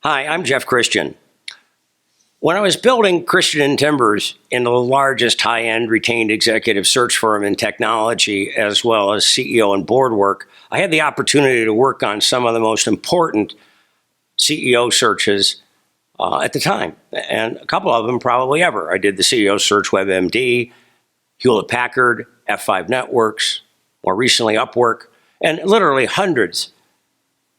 Hi, I'm Jeff Christian. When I was building Christian & Timbers into the largest high-end retained executive search firm in technology, as well as CEO and board work, I had the opportunity to work on some of the most important CEO searches at the time, and a couple of them probably ever. I did the CEO search WebMD, Hewlett-Packard, F5 Networks, more recently UpWork, and literally hundreds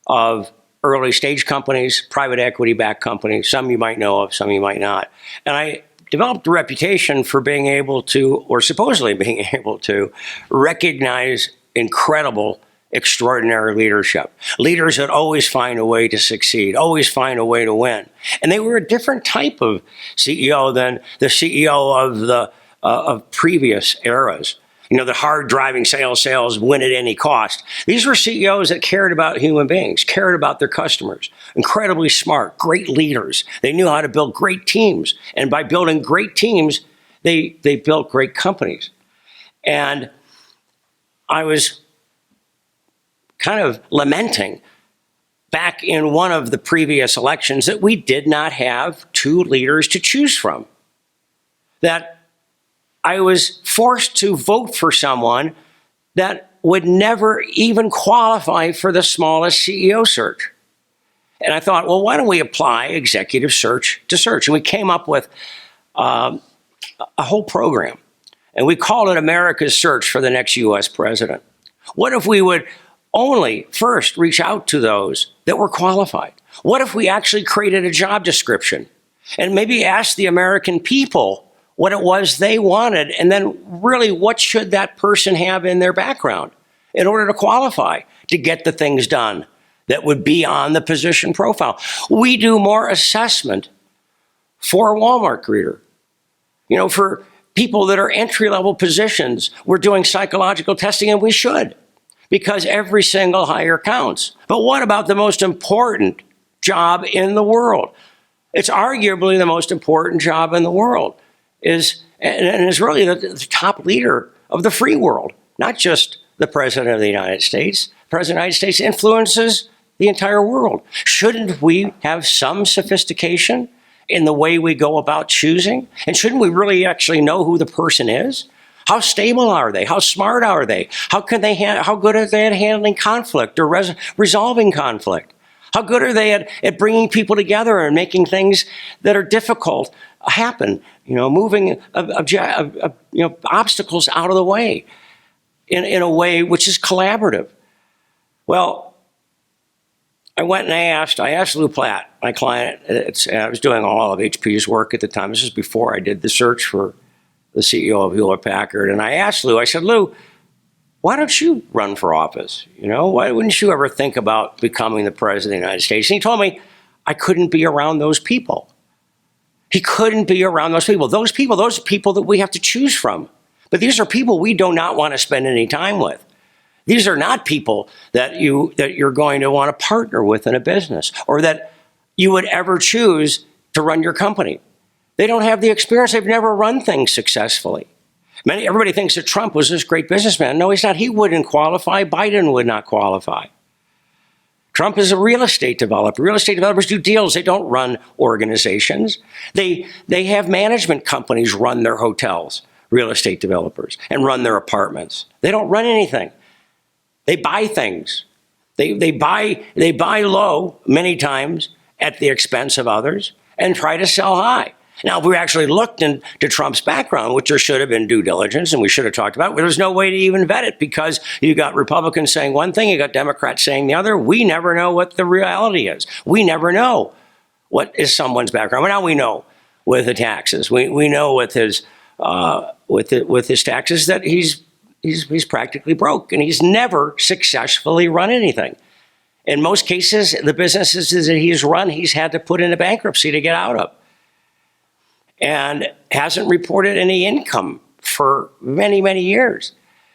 of early stage companies, private equity backed companies, some you might know of, some you might not. And I developed a reputation for being able to, or supposedly being able to, recognize incredible, extraordinary leadership. Leaders that always find a way to succeed, always find a way to win. And they were a different type of CEO than the CEO of previous eras. You know, the hard driving sales, win at any cost. These were CEOs that cared about human beings, cared about their customers, incredibly smart, great leaders. They knew how to build great teams. And by building great teams, they built great companies. And I was kind of lamenting back in one of the previous elections that we did not have two leaders to choose from. That I was forced to vote for someone that would never even qualify for the smallest CEO search. And I thought, well, why don't we apply executive search to search? And we came up with a whole program. And we called it America's Search for the Next U.S. President. What if we would only first reach out to those that were qualified? What if we actually created a job description and maybe asked the American people what it was they wanted, and then really what should that person have in their background in order to qualify to get the things done that would be on the position profile. We do more assessment for a Walmart greeter. You know, for people that are entry-level positions, we're doing psychological testing, and we should, because every single hire counts. But what about the most important job in the world? It's arguably the most important job in the world. Is really the top leader of the free world, not just the President of the United States. The President of the United States influences the entire world. Shouldn't we have some sophistication in the way we go about choosing? And shouldn't we really actually know who the person is? How stable are they? How smart are they? How good are they at handling conflict or resolving conflict? How good are they at bringing people together and making things that are difficult happen? You know, moving obstacles out of the way in a way which is collaborative. Well, I went and I asked Lou Platt, my client. I was doing all of HP's work at the time. This is before I did the search for the CEO of Hewlett-Packard. And I asked Lou, I said, Lou, why don't you run for office? You know, why wouldn't you ever think about becoming the President of the United States? And he told me I couldn't be around those people. He couldn't be around those people. Those are people that we have to choose from. But these are people we do not want to spend any time with. These are not people that you're going to want to partner with in a business or that you would ever choose to run your company. They don't have the experience. They've never run things successfully. Everybody thinks that Trump was this great businessman. No, he's not. He wouldn't qualify. Biden would not qualify. Trump is a real estate developer. Real estate developers do deals. They don't run organizations. They have management companies run their hotels, real estate developers, and run their apartments. They don't run anything. They buy things. They buy low many times at the expense of others and try to sell high. Now, if we actually looked into Trump's background, which there should have been due diligence and we should have talked about, but there's no way to even vet it because you got Republicans saying one thing, you got Democrats saying the other. We never know what the reality is. We never know what is someone's background. Well, now we know with the taxes. We know with his taxes that he's practically broke and he's never successfully run anything. In most cases, the businesses that he's run, he's had to put into bankruptcy to get out of. And hasn't reported any income for many, many years.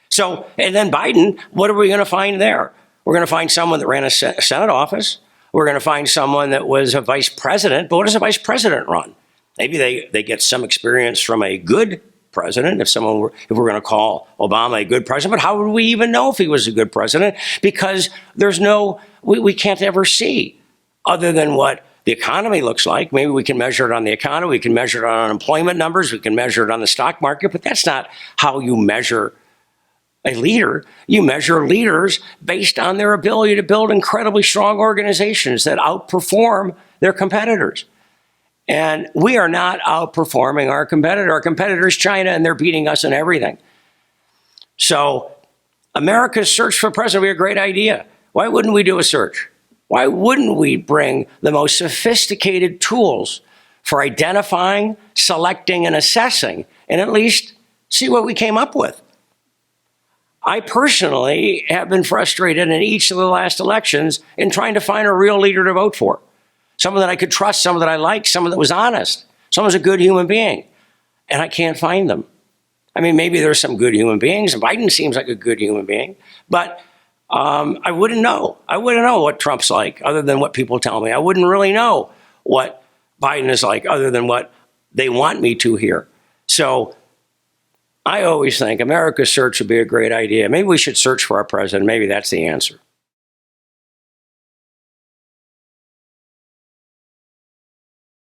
So, and then Biden, what are we going to find there? We're going to find someone that ran a Senate office. We're going to find someone that was a vice president. But what does a vice president run? Maybe they get some experience from a good president, if we're going to call Obama a good president. But how would we even know if he was a good president? Because we can't ever see other than what the economy looks like. Maybe we can measure it on the economy. We can measure it on unemployment numbers. We can measure it on the stock market. But that's not how you measure a leader. You measure leaders based on their ability to build incredibly strong organizations that outperform their competitors. And we are not outperforming our competitor. Our competitor is China, and they're beating us in everything. So America's search for president would be a great idea. Why wouldn't we do a search? Why wouldn't we bring the most sophisticated tools for identifying, selecting, and assessing, and at least see what we came up with? I personally have been frustrated in each of the last elections in trying to find a real leader to vote for. Someone that I could trust, someone that I liked, someone that was honest, someone who's a good human being. And I can't find them. I mean, maybe there's some good human beings. Biden seems like a good human being, but I wouldn't know. I wouldn't know what Trump's like other than what people tell me. I wouldn't really know what Biden is like other than what they want me to hear. So I always think America's search would be a great idea. Maybe we should search for our president. Maybe that's the answer.